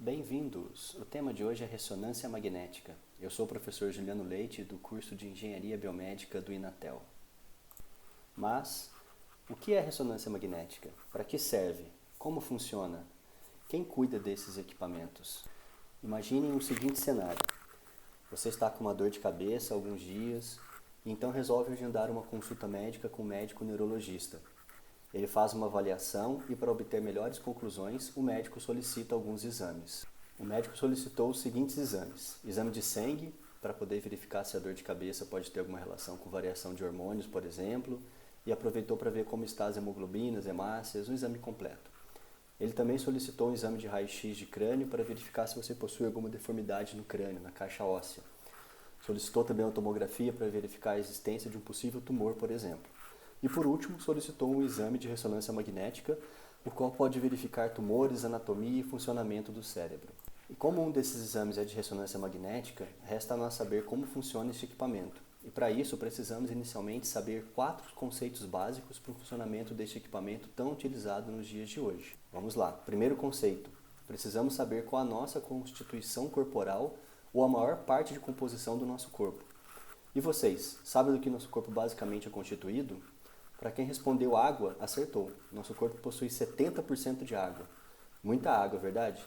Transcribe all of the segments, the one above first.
Bem-vindos! O tema de hoje é ressonância magnética. Eu sou o professor Juliano Leite, do curso de Engenharia Biomédica do Inatel. Mas, o que é ressonância magnética? Para que serve? Como funciona? Quem cuida desses equipamentos? Imaginem o seguinte cenário. Você está com uma dor de cabeça há alguns dias e então resolve agendar uma consulta médica com um médico neurologista. Ele faz uma avaliação e, para obter melhores conclusões, o médico solicita alguns exames. O médico solicitou os seguintes exames: exame de sangue, para poder verificar se a dor de cabeça pode ter alguma relação com variação de hormônios, por exemplo, e aproveitou para ver como estão as hemoglobinas, hemácias, um exame completo. Ele também solicitou um exame de raio-x de crânio para verificar se você possui alguma deformidade no crânio, na caixa óssea. Solicitou também uma tomografia para verificar a existência de um possível tumor, por exemplo. E por último, solicitou um exame de ressonância magnética, o qual pode verificar tumores, anatomia e funcionamento do cérebro. E como um desses exames é de ressonância magnética, resta a nós saber como funciona este equipamento. E para isso, precisamos inicialmente saber 4 conceitos básicos para o funcionamento deste equipamento tão utilizado nos dias de hoje. Vamos lá. Primeiro conceito. Precisamos saber qual a nossa constituição corporal ou a maior parte de composição do nosso corpo. E vocês, sabem do que nosso corpo basicamente é constituído? Para quem respondeu água, acertou. Nosso corpo possui 70% de água. Muita água, verdade?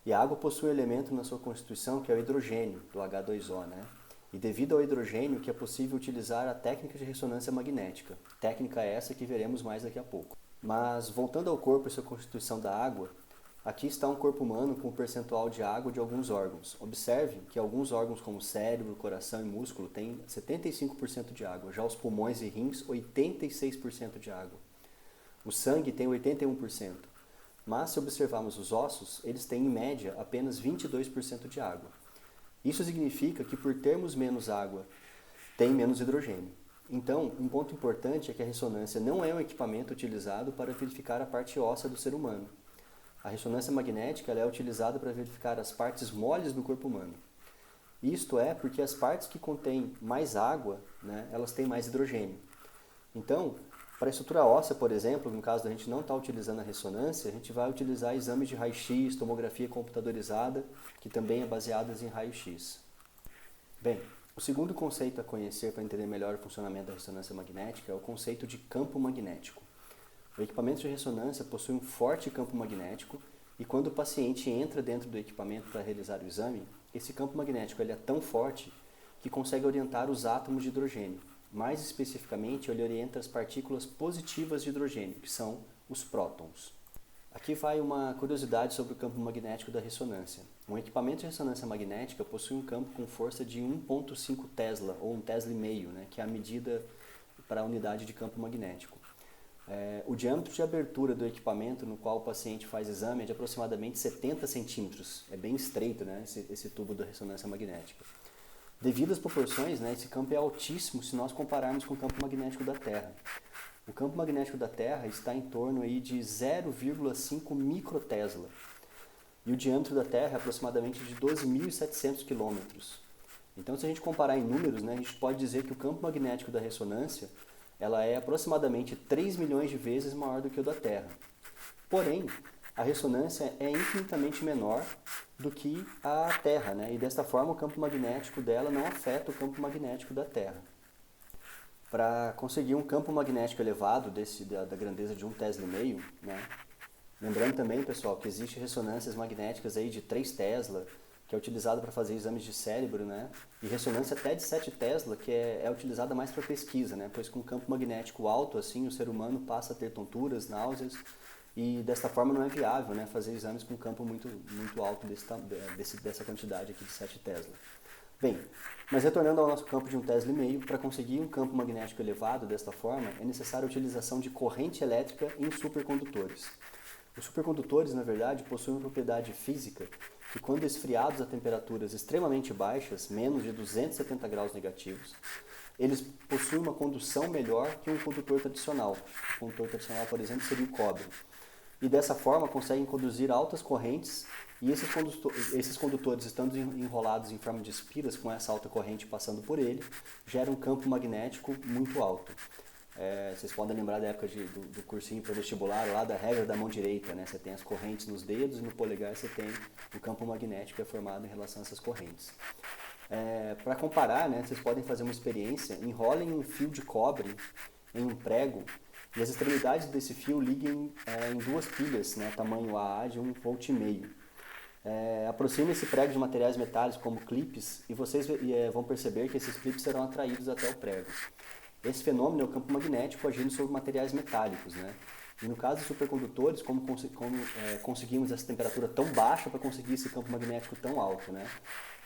E a água possui um elemento na sua constituição que é o hidrogênio, do H2O, né? E devido ao hidrogênio que é possível utilizar a técnica de ressonância magnética. Técnica essa que veremos mais daqui a pouco. Mas, voltando ao corpo e sua constituição da água, aqui está um corpo humano com um percentual de água de alguns órgãos. Observe que alguns órgãos como cérebro, coração e músculo têm 75% de água, já os pulmões e rins 86% de água. O sangue tem 81%, mas se observarmos os ossos, eles têm em média apenas 22% de água. Isso significa que por termos menos água, tem menos hidrogênio. Então, um ponto importante é que a ressonância não é um equipamento utilizado para verificar a parte óssea do ser humano. A ressonância magnética ela é utilizada para verificar as partes moles do corpo humano. Isto é porque as partes que contêm mais água, né, elas têm mais hidrogênio. Então, para a estrutura óssea, por exemplo, no caso da gente não estar utilizando a ressonância, a gente vai utilizar exames de raio-x, tomografia computadorizada, que também é baseada em raio-x. Bem, o segundo conceito a conhecer para entender melhor o funcionamento da ressonância magnética é o conceito de campo magnético. O equipamento de ressonância possui um forte campo magnético e quando o paciente entra dentro do equipamento para realizar o exame, esse campo magnético ele é tão forte que consegue orientar os átomos de hidrogênio. Mais especificamente, ele orienta as partículas positivas de hidrogênio, que são os prótons. Aqui vai uma curiosidade sobre o campo magnético da ressonância. Um equipamento de ressonância magnética possui um campo com força de 1,5 Tesla, ou 1,5 Tesla, né, que é a medida para a unidade de campo magnético. O diâmetro de abertura do equipamento no qual o paciente faz exame é de aproximadamente 70 centímetros. É bem estreito, né, esse tubo da ressonância magnética. Devido às proporções, né, esse campo é altíssimo se nós compararmos com o campo magnético da Terra. O campo magnético da Terra está em torno aí de 0,5 microtesla. E o diâmetro da Terra é aproximadamente de 12.700 quilômetros. Então, se a gente comparar em números, né, a gente pode dizer que o campo magnético da ressonância ela é aproximadamente 3 milhões de vezes maior do que o da Terra. Porém, a ressonância é infinitamente menor do que a Terra, né? E desta forma o campo magnético dela não afeta o campo magnético da Terra. Para conseguir um campo magnético elevado da grandeza de 1,5 Tesla, né? Lembrando também, pessoal, que existem ressonâncias magnéticas aí de 3 Tesla, que é utilizado para fazer exames de cérebro, né? E ressonância até de 7 Tesla, que é utilizada mais para pesquisa, né? Pois com um campo magnético alto, assim, o ser humano passa a ter tonturas, náuseas, e desta forma não é viável, né, fazer exames com um campo muito alto dessa quantidade aqui de 7 Tesla. Bem, mas retornando ao nosso campo de 1,5 Tesla, para conseguir um campo magnético elevado desta forma, é necessária a utilização de corrente elétrica em supercondutores. Os supercondutores, na verdade, possuem uma propriedade física que, quando esfriados a temperaturas extremamente baixas, menos de 270 graus negativos, eles possuem uma condução melhor que um condutor tradicional. O condutor tradicional, por exemplo, seria o cobre. E dessa forma conseguem conduzir altas correntes e esses condutores, estando enrolados em forma de espiras com essa alta corrente passando por ele, geram um campo magnético muito alto. Vocês podem lembrar da época do cursinho para vestibular, lá da regra da mão direita, né? Você tem as correntes nos dedos e no polegar você tem o campo magnético que é formado em relação a essas correntes. Para comparar, né, vocês podem fazer uma experiência, enrolem um fio de cobre em um prego e as extremidades desse fio liguem em duas pilhas, né, tamanho AA de 1,5 V. Aproxime esse prego de materiais metálicos como clipes e vocês vão perceber que esses clipes serão atraídos até o prego. Esse fenômeno é o campo magnético agindo sobre materiais metálicos, né? E no caso dos supercondutores, como conseguimos essa temperatura tão baixa para conseguir esse campo magnético tão alto, né?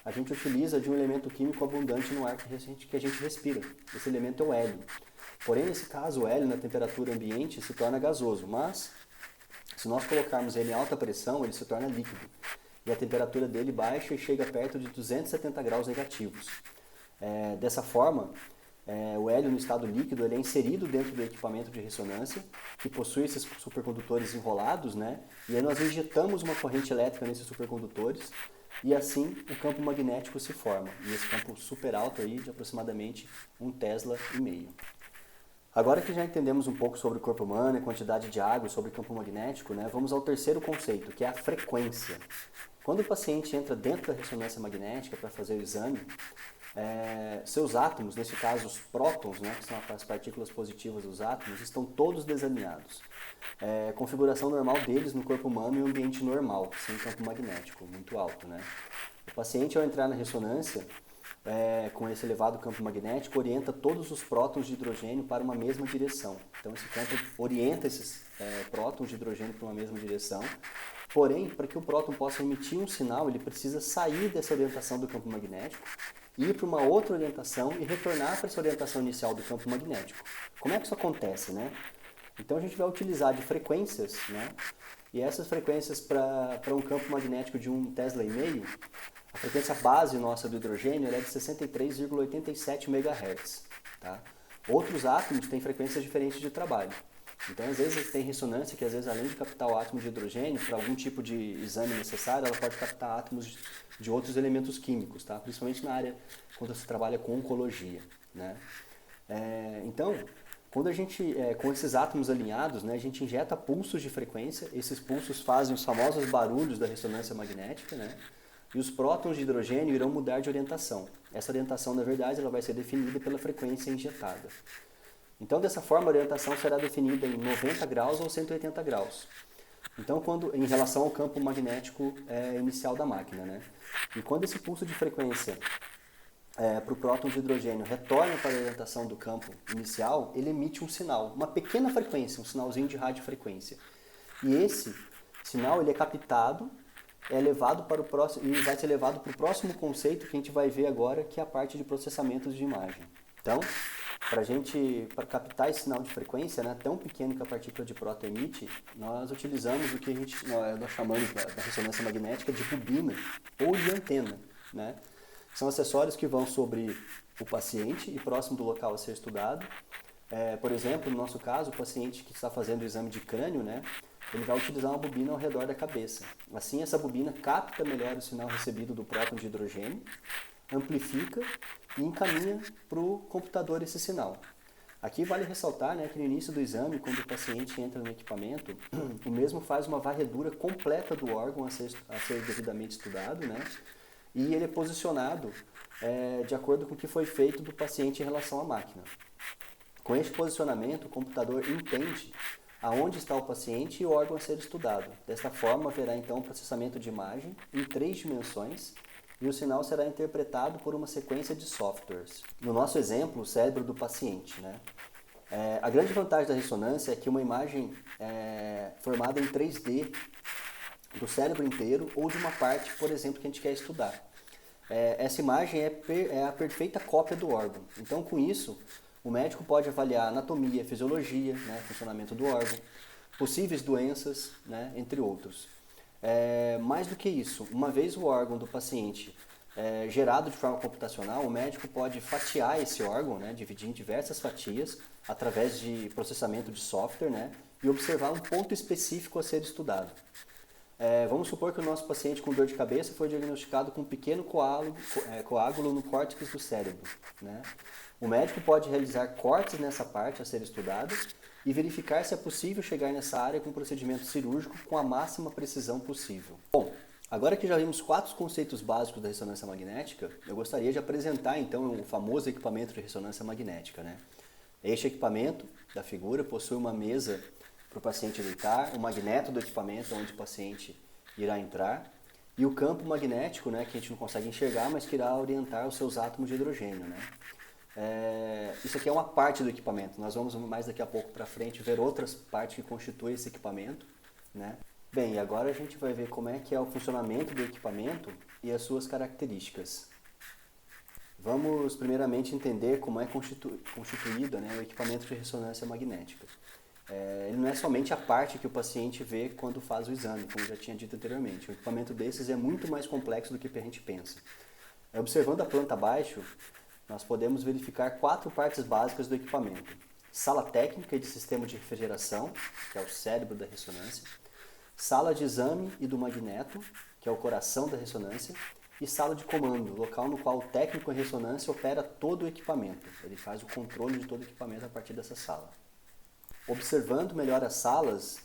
A gente utiliza de um elemento químico abundante no ar que a gente respira. Esse elemento é o hélio. Porém, nesse caso, o hélio na temperatura ambiente se torna gasoso, mas se nós colocarmos ele em alta pressão, ele se torna líquido. E a temperatura dele baixa e chega perto de 270 graus negativos. Dessa forma, o hélio no estado líquido ele é inserido dentro do equipamento de ressonância, que possui esses supercondutores enrolados, né? E aí nós injetamos uma corrente elétrica nesses supercondutores, e assim o campo magnético se forma. E esse campo super alto aí de aproximadamente 1,5 Tesla. Agora que já entendemos um pouco sobre o corpo humano, a quantidade de água, sobre o campo magnético, né, vamos ao terceiro conceito, que é a frequência. Quando o paciente entra dentro da ressonância magnética para fazer o exame, seus átomos, nesse caso os prótons, né, que são as partículas positivas dos átomos, estão todos desalinhados. Configuração normal deles no corpo humano em um ambiente normal, sem campo magnético muito alto, né? O paciente, ao entrar na ressonância, com esse elevado campo magnético, orienta todos os prótons de hidrogênio para uma mesma direção. Então, esse campo orienta esses prótons de hidrogênio para uma mesma direção. Porém, para que o próton possa emitir um sinal, ele precisa sair dessa orientação do campo magnético, ir para uma outra orientação e retornar para essa orientação inicial do campo magnético. Como é que isso acontece, né? Então, a gente vai utilizar de frequências, né? E essas frequências para um campo magnético de 1,5 Tesla, a frequência base nossa do hidrogênio é de 63,87 MHz. Tá? Outros átomos têm frequências diferentes de trabalho. Então, às vezes, tem ressonância que, às vezes, além de captar o átomo de hidrogênio, para algum tipo de exame necessário, ela pode captar átomos de outros elementos químicos, tá? Principalmente na área quando você trabalha com oncologia, né? Então, quando a gente, com esses átomos alinhados, né, a gente injeta pulsos de frequência, esses pulsos fazem os famosos barulhos da ressonância magnética, né? E os prótons de hidrogênio irão mudar de orientação. Essa orientação, na verdade, ela vai ser definida pela frequência injetada. Então, dessa forma, a orientação será definida em 90 graus ou 180 graus. Então, em relação ao campo magnético inicial da máquina, né? E quando esse pulso de frequência para o próton de hidrogênio retorna para a orientação do campo inicial, ele emite um sinal, uma pequena frequência, um sinalzinho de radiofrequência. E esse sinal ele é captado, é levado para o próximo, e vai ser levado para o próximo conceito que a gente vai ver agora, que é a parte de processamento de imagem. Então, para captar esse sinal de frequência, né, tão pequeno que a partícula de próton emite, nós utilizamos o que nós chamamos da ressonância magnética de bobina ou de antena, né? São acessórios que vão sobre o paciente e próximo do local a ser estudado. Por exemplo, no nosso caso, o paciente que está fazendo o exame de crânio, né, ele vai utilizar uma bobina ao redor da cabeça. Assim, essa bobina capta melhor o sinal recebido do próton de hidrogênio, amplifica e encaminha para o computador esse sinal. Aqui vale ressaltar, né, que no início do exame, quando o paciente entra no equipamento, o mesmo faz uma varredura completa do órgão a ser devidamente estudado, né, e ele é posicionado de acordo com o que foi feito do paciente em relação à máquina. Com este posicionamento, o computador entende aonde está o paciente e o órgão a ser estudado. Desta forma, haverá então um processamento de imagem em 3 dimensões e o sinal será interpretado por uma sequência de softwares. No nosso exemplo, o cérebro do paciente, né? A grande vantagem da ressonância é que uma imagem formada em 3D do cérebro inteiro ou de uma parte, por exemplo, que a gente quer estudar. Essa imagem é a perfeita cópia do órgão. Então, com isso, o médico pode avaliar a anatomia, fisiologia, né, funcionamento do órgão, possíveis doenças, né, entre outros. Mais do que isso, uma vez o órgão do paciente gerado de forma computacional, o médico pode fatiar esse órgão, né, dividir em diversas fatias, através de processamento de software, né, e observar um ponto específico a ser estudado. Vamos supor que o nosso paciente com dor de cabeça foi diagnosticado com um pequeno coágulo no córtex do cérebro, né? O médico pode realizar cortes nessa parte a ser estudada e verificar se é possível chegar nessa área com um procedimento cirúrgico com a máxima precisão possível. Bom, agora que já vimos 4 conceitos básicos da ressonância magnética, eu gostaria de apresentar então o famoso equipamento de ressonância magnética, né? Este equipamento da figura possui uma mesa para o paciente deitar, o magneto do equipamento onde o paciente irá entrar e o campo magnético, né, que a gente não consegue enxergar, mas que irá orientar os seus átomos de hidrogênio, né? Isso aqui é uma parte do equipamento. Nós vamos mais daqui a pouco para frente ver outras partes que constituem esse equipamento, né? Bem, e agora a gente vai ver como é que é o funcionamento do equipamento e as suas características. Vamos primeiramente entender como é constituído, né, o equipamento de ressonância magnética. Ele não é somente a parte que o paciente vê quando faz o exame, como eu já tinha dito anteriormente. O equipamento desses é muito mais complexo do que a gente pensa. Observando a planta abaixo, nós podemos verificar 4 partes básicas do equipamento. Sala técnica e de sistema de refrigeração, que é o cérebro da ressonância. Sala de exame e do magneto, que é o coração da ressonância. E sala de comando, local no qual o técnico em ressonância opera todo o equipamento. Ele faz o controle de todo o equipamento a partir dessa sala. Observando melhor as salas,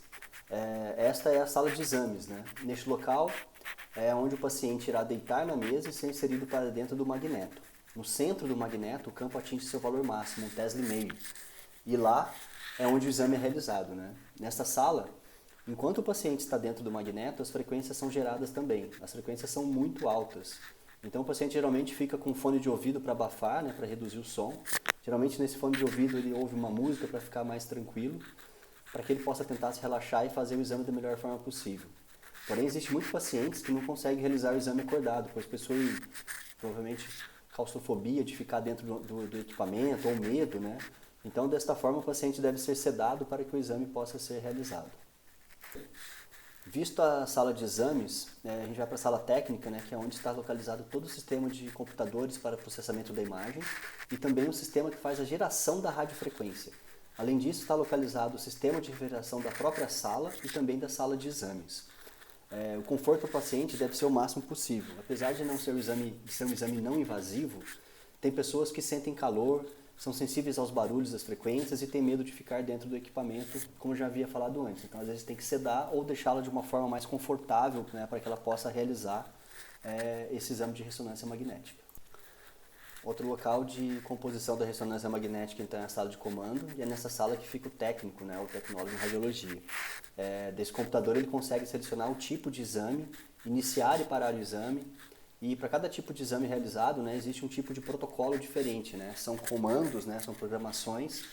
esta é a sala de exames, né? Neste local é onde o paciente irá deitar na mesa e ser inserido para dentro do magneto. No centro do magneto, o campo atinge seu valor máximo, 1,5 Tesla. E lá é onde o exame é realizado, né? Nesta sala, enquanto o paciente está dentro do magneto, as frequências são geradas também. As frequências são muito altas. Então o paciente geralmente fica com fone de ouvido para abafar, né, para reduzir o som. Geralmente nesse fone de ouvido ele ouve uma música para ficar mais tranquilo, para que ele possa tentar se relaxar e fazer o exame da melhor forma possível. Porém, existem muitos pacientes que não conseguem realizar o exame acordado, pois possuem provavelmente claustrofobia de ficar dentro do equipamento ou medo, né? Então, desta forma, o paciente deve ser sedado para que o exame possa ser realizado. Visto a sala de exames, a gente vai para a sala técnica, né, que é onde está localizado todo o sistema de computadores para processamento da imagem e também o sistema que faz a geração da radiofrequência. Além disso, está localizado o sistema de refrigeração da própria sala e também da sala de exames. O conforto do paciente deve ser o máximo possível. Apesar de não ser um exame não invasivo, tem pessoas que sentem calor, são sensíveis aos barulhos das frequências e têm medo de ficar dentro do equipamento, como eu já havia falado antes. Então, às vezes, tem que sedar ou deixá-la de uma forma mais confortável, né, para que ela possa realizar esse exame de ressonância magnética. Outro local de composição da ressonância magnética, então, é a sala de comando, e é nessa sala que fica o técnico, né, o tecnólogo em radiologia. Desse computador, ele consegue selecionar o tipo de exame, iniciar e parar o exame. E para cada tipo de exame realizado, né, existe um tipo de protocolo diferente, né? São comandos, né, são programações.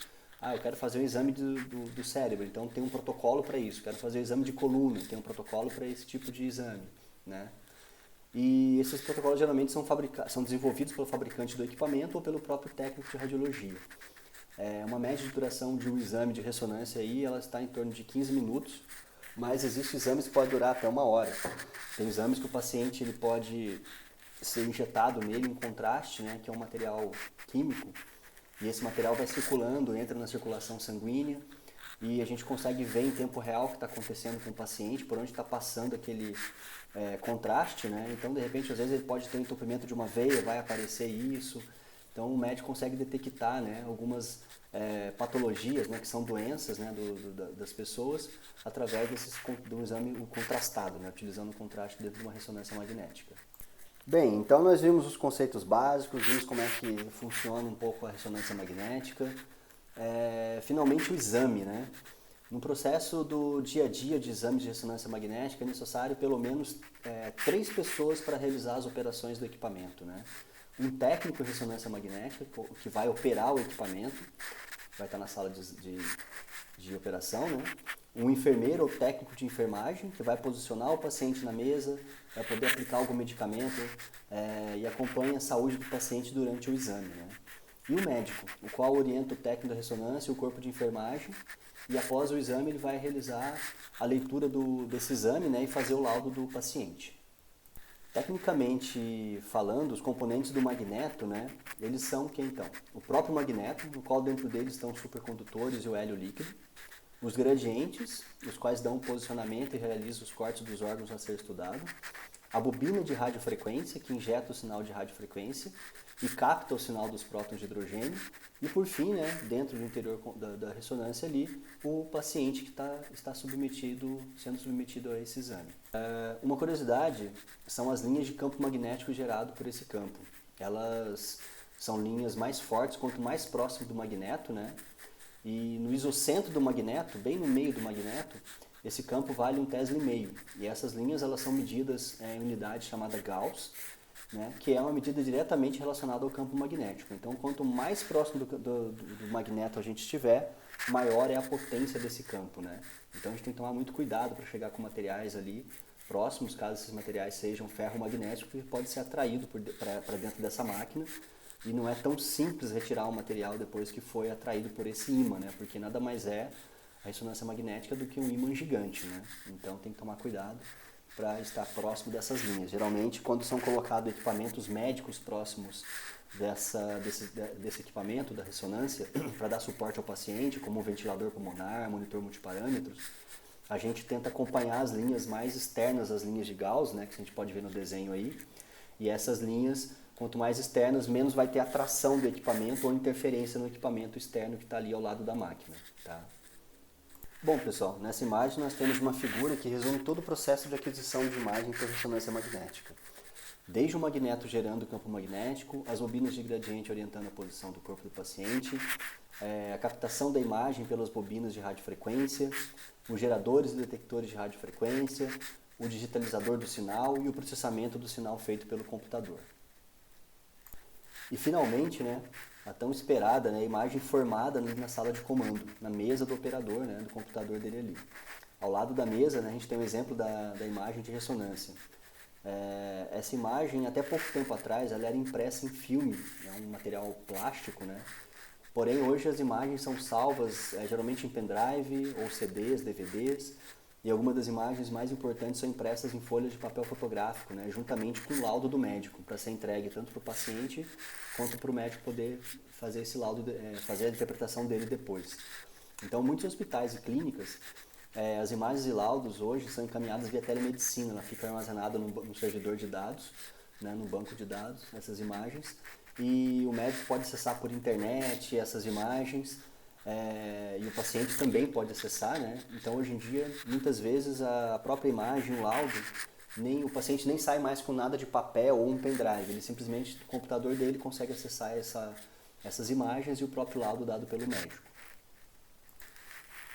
Eu quero fazer um exame do cérebro, então tem um protocolo para isso. Quero fazer um exame de coluna, tem um protocolo para esse tipo de exame, né? E esses protocolos geralmente são desenvolvidos pelo fabricante do equipamento ou pelo próprio técnico de radiologia. Uma média de duração de um exame de ressonância aí, ela está em torno de 15 minutos, mas existem exames que podem durar até 1 hora. Tem exames que o paciente ele pode ser injetado nele um contraste, né, que é um material químico, e esse material vai circulando, entra na circulação sanguínea, e a gente consegue ver em tempo real o que está acontecendo com o paciente, por onde está passando aquele contraste, né? Então, de repente, às vezes ele pode ter um entupimento de uma veia, vai aparecer isso. Então, o médico consegue detectar, né, algumas patologias, né, que são doenças, né, das pessoas, através do exame contrastado, né, utilizando o contraste dentro de uma ressonância magnética. Bem, então nós vimos os conceitos básicos, vimos como é que funciona um pouco a ressonância magnética. Finalmente o exame, né? No processo do dia a dia de exames de ressonância magnética é necessário pelo menos 3 pessoas para realizar as operações do equipamento, né? Um técnico de ressonância magnética que vai operar o equipamento, vai estar na sala de operação, né? Um enfermeiro ou técnico de enfermagem que vai posicionar o paciente na mesa, vai poder aplicar algum medicamento e acompanha a saúde do paciente durante o exame, né? E o médico, o qual orienta o técnico da ressonância e o corpo de enfermagem, e após o exame ele vai realizar a leitura desse exame, né, e fazer o laudo do paciente. Tecnicamente falando, os componentes do magneto, né, eles são o que então? O próprio magneto, no qual dentro dele estão os supercondutores e o hélio líquido. os gradientes, os quais dão o posicionamento e realizam os cortes dos órgãos a ser estudado, a bobina de radiofrequência, que injeta o sinal de radiofrequência e capta o sinal dos prótons de hidrogênio, e por fim, né, dentro do interior da ressonância ali, o paciente que está sendo submetido a esse exame. Uma curiosidade são as linhas de campo magnético gerado por esse campo. Elas são linhas mais fortes quanto mais próximo do magneto, né? E no isocentro do magneto, bem no meio do magneto, esse campo vale 1,5 Tesla. E essas linhas elas são medidas em unidade chamada Gauss, né, que é uma medida diretamente relacionada ao campo magnético. Então, quanto mais próximo do magneto a gente estiver, maior é a potência desse campo, né? Então, a gente tem que tomar muito cuidado para chegar com materiais ali próximos, caso esses materiais sejam ferromagnéticos, que pode ser atraído para dentro dessa máquina. E não é tão simples retirar o material depois que foi atraído por esse ímã, né? Porque nada mais é a ressonância magnética do que um ímã gigante, né? Então tem que tomar cuidado para estar próximo dessas linhas. Geralmente, quando são colocados equipamentos médicos próximos desse equipamento da ressonância, para dar suporte ao paciente, como um ventilador pulmonar, monitor multiparâmetros, a gente tenta acompanhar as linhas mais externas, as linhas de Gauss, né, que a gente pode ver no desenho aí, e essas linhas, quanto mais externas, menos vai ter atração do equipamento ou interferência no equipamento externo que está ali ao lado da máquina. Tá? Bom, pessoal, nessa imagem nós temos uma figura que resume todo o processo de aquisição de imagem por ressonância magnética. Desde o magneto gerando o campo magnético, as bobinas de gradiente orientando a posição do corpo do paciente, a captação da imagem pelas bobinas de radiofrequência, os geradores e detectores de radiofrequência, o digitalizador do sinal e o processamento do sinal feito pelo computador. E finalmente, né, a tão esperada, né, imagem formada ali na sala de comando, na mesa do operador, né, do computador dele ali. Ao lado da mesa, né, a gente tem um exemplo da imagem de ressonância. Essa imagem, até pouco tempo atrás, ela era impressa em filme, é um material plástico, né? Porém, hoje as imagens são salvas geralmente em pendrive ou CDs, DVDs, e algumas das imagens mais importantes são impressas em folhas de papel fotográfico, né, juntamente com o laudo do médico, para ser entregue tanto para o paciente quanto para o médico poder fazer esse laudo, fazer a interpretação dele depois. Então, muitos hospitais e clínicas, as imagens e laudos hoje são encaminhadas via telemedicina, ela fica armazenada no servidor de dados, né, no banco de dados, essas imagens, e o médico pode acessar por internet essas imagens, e o paciente também pode acessar, né? Então, hoje em dia, muitas vezes a própria imagem, o laudo, o paciente nem sai mais com nada de papel ou um pendrive, ele simplesmente, do computador dele, consegue acessar essas imagens e o próprio laudo dado pelo médico.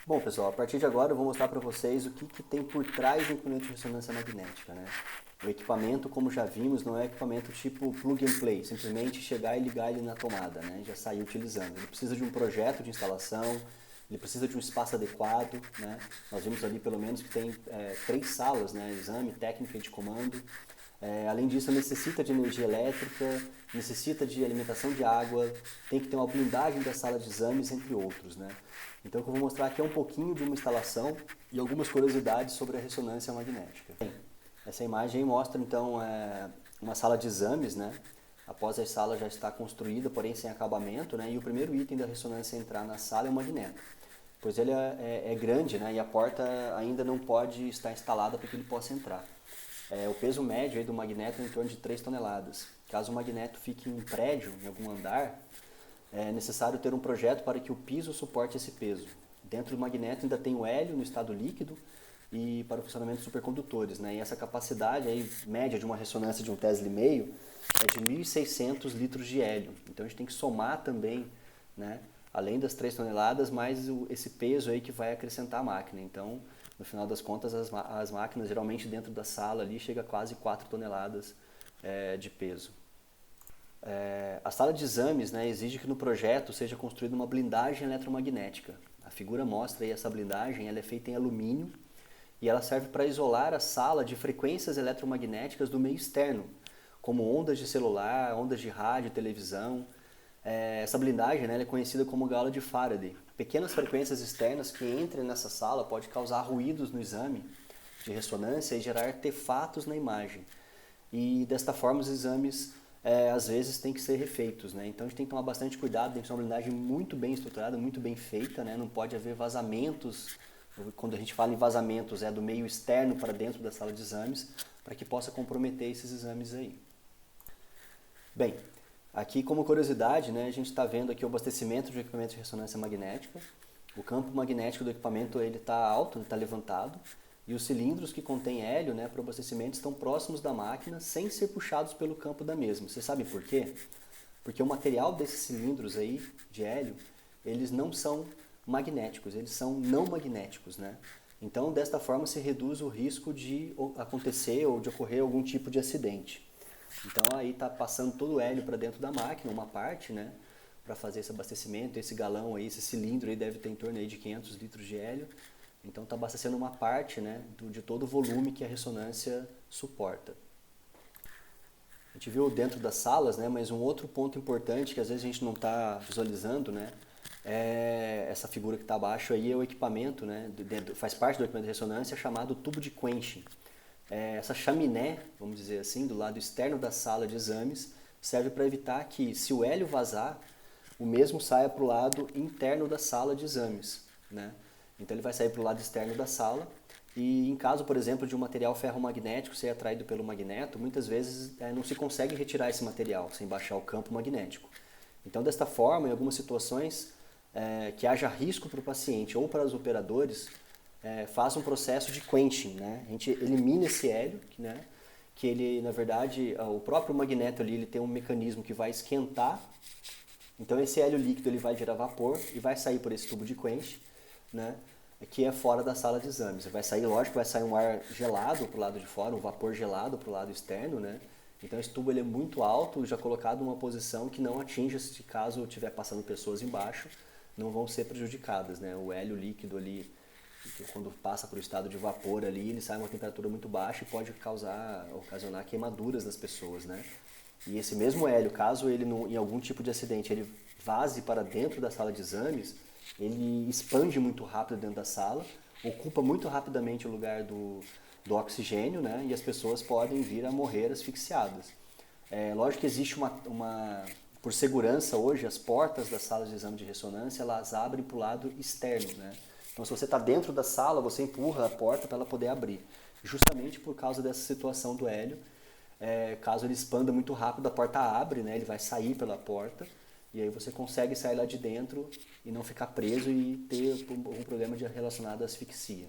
Bom, pessoal, a partir de agora eu vou mostrar para vocês o que tem por trás do equipamento de ressonância magnética, né? O equipamento, como já vimos, não é equipamento tipo plug and play, simplesmente chegar e ligar ele na tomada, né? Já sair utilizando. Ele precisa de um projeto de instalação, ele precisa de um espaço adequado, né? Nós vimos ali pelo menos que tem 3 salas, né? Exame, técnica e de comando. Além disso, necessita de energia elétrica, necessita de alimentação de água, tem que ter uma blindagem da sala de exames, entre outros, né? Então, o que eu vou mostrar aqui é um pouquinho de uma instalação e algumas curiosidades sobre a ressonância magnética. Essa imagem mostra, então, uma sala de exames, né? Após a sala já estar construída, porém sem acabamento, né? E o primeiro item da ressonância a entrar na sala é o magneto, pois ele é grande, né? E a porta ainda não pode estar instalada para que ele possa entrar. O peso médio aí do magneto é em torno de 3 toneladas. Caso o magneto fique em um prédio, em algum andar, é necessário ter um projeto para que o piso suporte esse peso. Dentro do magneto ainda tem o hélio no estado líquido e para o funcionamento dos supercondutores, né? E essa capacidade aí, média de uma ressonância de 1,5 Tesla é de 1.600 litros de hélio. Então a gente tem que somar também, né? Além das 3 toneladas, mais esse peso aí que vai acrescentar a máquina. Então, no final das contas, as máquinas, geralmente dentro da sala ali, chega a quase 4 toneladas de peso. A sala de exames, né, exige que no projeto seja construída uma blindagem eletromagnética. A figura mostra aí essa blindagem, ela é feita em alumínio e ela serve para isolar a sala de frequências eletromagnéticas do meio externo, como ondas de celular, ondas de rádio, televisão. Essa blindagem, né, ela é conhecida como gaiola de Faraday. Pequenas frequências externas que entrem nessa sala podem causar ruídos no exame de ressonância e gerar artefatos na imagem. E desta forma os exames às vezes tem que ser refeitos, né? Então a gente tem que tomar bastante cuidado, tem que ser uma blindagem muito bem estruturada, muito bem feita, né? Não pode haver vazamentos. Quando a gente fala em vazamentos, é do meio externo para dentro da sala de exames, para que possa comprometer esses exames aí. Bem, aqui como curiosidade, né, a gente está vendo aqui o abastecimento de equipamento de ressonância magnética. O campo magnético do equipamento está alto, está levantado, e os cilindros que contêm hélio, né, para o abastecimento estão próximos da máquina sem ser puxados pelo campo da mesma. Você sabe por quê? Porque o material desses cilindros aí de hélio, eles não são magnéticos, eles são não magnéticos, né? Então, desta forma, se reduz o risco de acontecer ou de ocorrer algum tipo de acidente. Então, aí está passando todo o hélio para dentro da máquina, uma parte, né? Para fazer esse abastecimento. Esse galão aí, esse cilindro aí deve ter em torno aí de 500 litros de hélio. Então, está abastecendo uma parte, né, de todo o volume que a ressonância suporta. A gente viu dentro das salas, né, mas um outro ponto importante que às vezes a gente não está visualizando, né, é essa figura que está abaixo aí, é o equipamento, né, faz parte do equipamento de ressonância chamado tubo de quenching. Essa chaminé, vamos dizer assim, do lado externo da sala de exames, serve para evitar que, se o hélio vazar, o mesmo saia para o lado interno da sala de exames, né? Então ele vai sair para o lado externo da sala e, em caso, por exemplo, de um material ferromagnético ser atraído pelo magneto, muitas vezes não se consegue retirar esse material sem baixar o campo magnético. Então, desta forma, em algumas situações que haja risco para o paciente ou para os operadores, faz um processo de quenching, né? A gente elimina esse hélio, né? Que ele, na verdade, o próprio magneto ali, ele tem um mecanismo que vai esquentar. Então esse hélio líquido ele vai gerar vapor e vai sair por esse tubo de quench, né? Que é fora da sala de exames. Vai sair, lógico, vai sair um ar gelado para o lado de fora, um vapor gelado para o lado externo, né? Então esse tubo ele é muito alto, já colocado numa posição que não atinja, se caso estiver passando pessoas embaixo, não vão ser prejudicadas, né? O hélio líquido ali, quando passa para o estado de vapor ali, ele sai a uma temperatura muito baixa e pode ocasionar queimaduras nas pessoas, né? E esse mesmo hélio, caso ele em algum tipo de acidente ele vaze para dentro da sala de exames, ele expande muito rápido dentro da sala, ocupa muito rapidamente o lugar do oxigênio, né? E as pessoas podem vir a morrer asfixiadas. Lógico que existe por segurança hoje, as portas das salas de exame de ressonância, elas abrem para o lado externo, né? Então, se você está dentro da sala, você empurra a porta para ela poder abrir. Justamente por causa dessa situação do hélio, caso ele expanda muito rápido, a porta abre, né? Ele vai sair pela porta e aí você consegue sair lá de dentro e não ficar preso e ter algum problema relacionado à asfixia.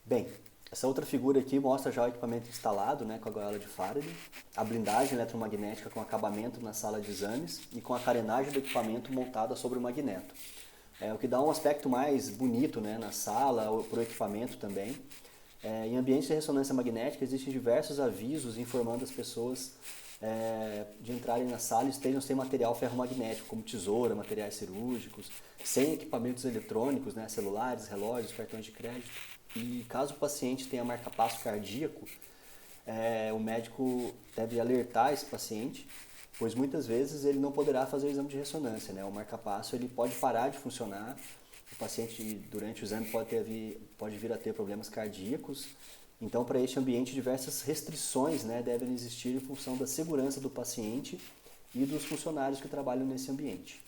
Bem, essa outra figura aqui mostra já o equipamento instalado, né, com a goela de Faraday, a blindagem eletromagnética com acabamento na sala de exames e com a carenagem do equipamento montada sobre o magneto. O que dá um aspecto mais bonito, né, na sala, para o equipamento também. Em ambientes de ressonância magnética existem diversos avisos informando as pessoas de entrarem na sala e estejam sem material ferromagnético, como tesoura, materiais cirúrgicos, sem equipamentos eletrônicos, né, celulares, relógios, cartões de crédito. E caso o paciente tenha marca-passo cardíaco, o médico deve alertar esse paciente, pois muitas vezes ele não poderá fazer o exame de ressonância, né? O marca-passo ele pode parar de funcionar, o paciente durante o exame pode vir a ter problemas cardíacos. Então, para este ambiente, diversas restrições, né, devem existir em função da segurança do paciente e dos funcionários que trabalham nesse ambiente.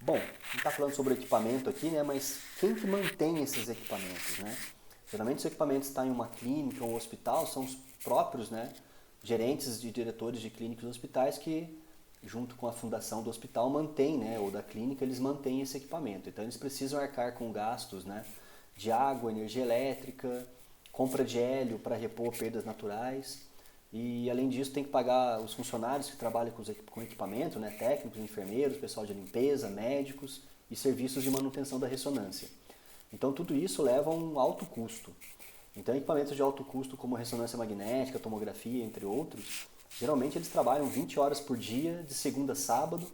Bom, a gente está falando sobre equipamento aqui, né, mas quem que mantém esses equipamentos, né? Geralmente, os equipamentos estão em uma clínica ou um hospital, são os próprios, né, gerentes e diretores de clínicas e hospitais que, junto com a fundação do hospital, mantêm, né, ou da clínica, eles mantêm esse equipamento. Então, eles precisam arcar com gastos, né, de água, energia elétrica, compra de hélio para repor perdas naturais. E, além disso, tem que pagar os funcionários que trabalham com equipamento, né, técnicos, enfermeiros, pessoal de limpeza, médicos e serviços de manutenção da ressonância. Então, tudo isso leva a um alto custo. Então, equipamentos de alto custo, como ressonância magnética, tomografia, entre outros, geralmente eles trabalham 20 horas por dia, de segunda a sábado,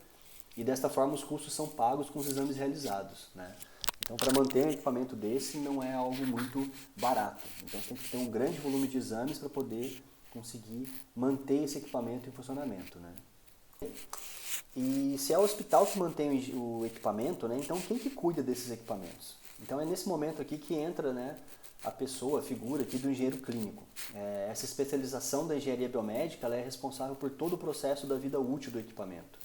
e desta forma os custos são pagos com os exames realizados, né? Então, para manter um equipamento desse não é algo muito barato. Então, você tem que ter um grande volume de exames para poder conseguir manter esse equipamento em funcionamento, né? E se é o hospital que mantém o equipamento, né, então quem que cuida desses equipamentos? Então é nesse momento aqui que entra, né, a pessoa, a figura aqui do engenheiro clínico. Essa especialização da engenharia biomédica ela é responsável por todo o processo da vida útil do equipamento.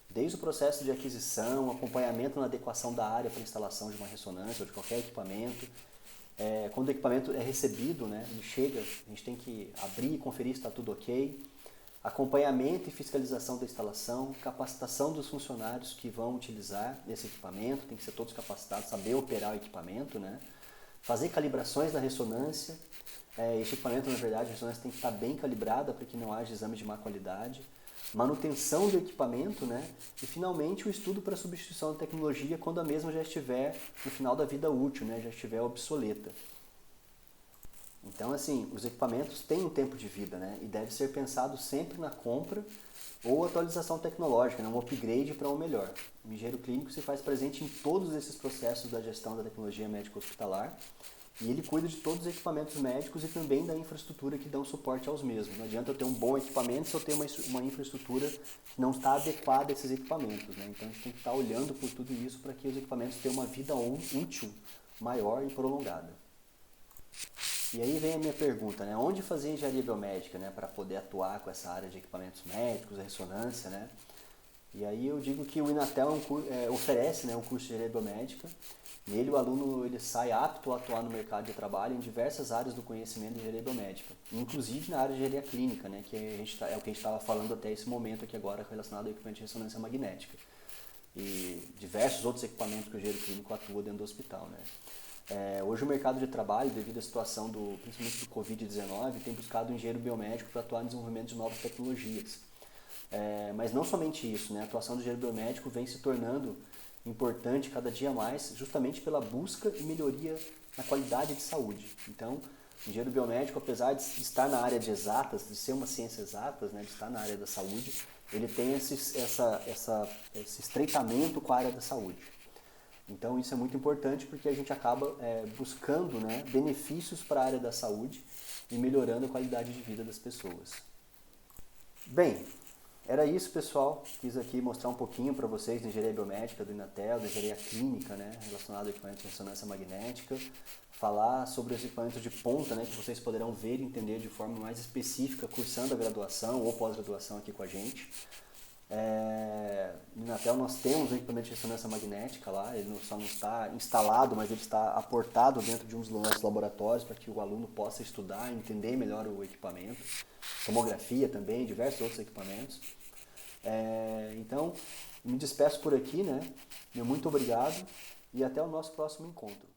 Desde o processo de aquisição, acompanhamento na adequação da área para instalação de uma ressonância ou de qualquer equipamento. Quando o equipamento é recebido, né, ele chega, a gente tem que abrir e conferir se está tudo ok. Acompanhamento e fiscalização da instalação, capacitação dos funcionários que vão utilizar esse equipamento, tem que ser todos capacitados, saber operar o equipamento, né? Fazer calibrações da ressonância. Este equipamento, na verdade, a ressonância tem que estar bem calibrada para que não haja exame de má qualidade. Manutenção do equipamento, né? E finalmente o estudo para substituição da tecnologia quando a mesma já estiver no final da vida útil, né? Já estiver obsoleta. Então, assim, os equipamentos têm um tempo de vida, né? E deve ser pensado sempre na compra ou atualização tecnológica, né? Um upgrade para um melhor. O engenheiro clínico se faz presente em todos esses processos da gestão da tecnologia médico-hospitalar e ele cuida de todos os equipamentos médicos e também da infraestrutura que dão suporte aos mesmos. Não adianta eu ter um bom equipamento se eu ter uma infraestrutura que não está adequada a esses equipamentos, né? Então a gente tem que estar olhando por tudo isso para que os equipamentos tenham uma vida útil maior e prolongada. E aí vem a minha pergunta, né? Onde fazer engenharia biomédica, né? Para poder atuar com essa área de equipamentos médicos, a ressonância, né? E aí eu digo que o Inatel oferece, né, um curso de engenharia biomédica. Nele o aluno ele sai apto a atuar no mercado de trabalho em diversas áreas do conhecimento de engenharia biomédica, inclusive na área de engenharia clínica, né? Que é o que a gente estava falando até esse momento aqui agora relacionado ao equipamento de ressonância magnética. E diversos outros equipamentos que o engenheiro clínico atua dentro do hospital, né? Hoje o mercado de trabalho, devido à situação principalmente do Covid-19, tem buscado um engenheiro biomédico para atuar no desenvolvimento de novas tecnologias. Mas não somente isso, né? A atuação do engenheiro biomédico vem se tornando importante cada dia mais, justamente pela busca e melhoria na qualidade de saúde. Então, o engenheiro biomédico, apesar de estar na área de exatas, de ser uma ciência exatas, né, de estar na área da saúde, ele tem esse estreitamento com a área da saúde. Então isso é muito importante porque a gente acaba buscando, né, benefícios para a área da saúde e melhorando a qualidade de vida das pessoas. Bem, era isso, pessoal. Quis aqui mostrar um pouquinho para vocês da engenharia biomédica do Inatel, da engenharia clínica, né, relacionada ao equipamento de ressonância magnética, falar sobre os equipamentos de ponta, né, que vocês poderão ver e entender de forma mais específica cursando a graduação ou pós-graduação aqui com a gente. No Inatel nós temos um equipamento de ressonância magnética lá, ele só não está instalado, mas ele está aportado dentro de um dos nossos laboratórios para que o aluno possa estudar e entender melhor o equipamento, tomografia também, diversos outros equipamentos. Então, me despeço por aqui, né? Muito obrigado e até o nosso próximo encontro.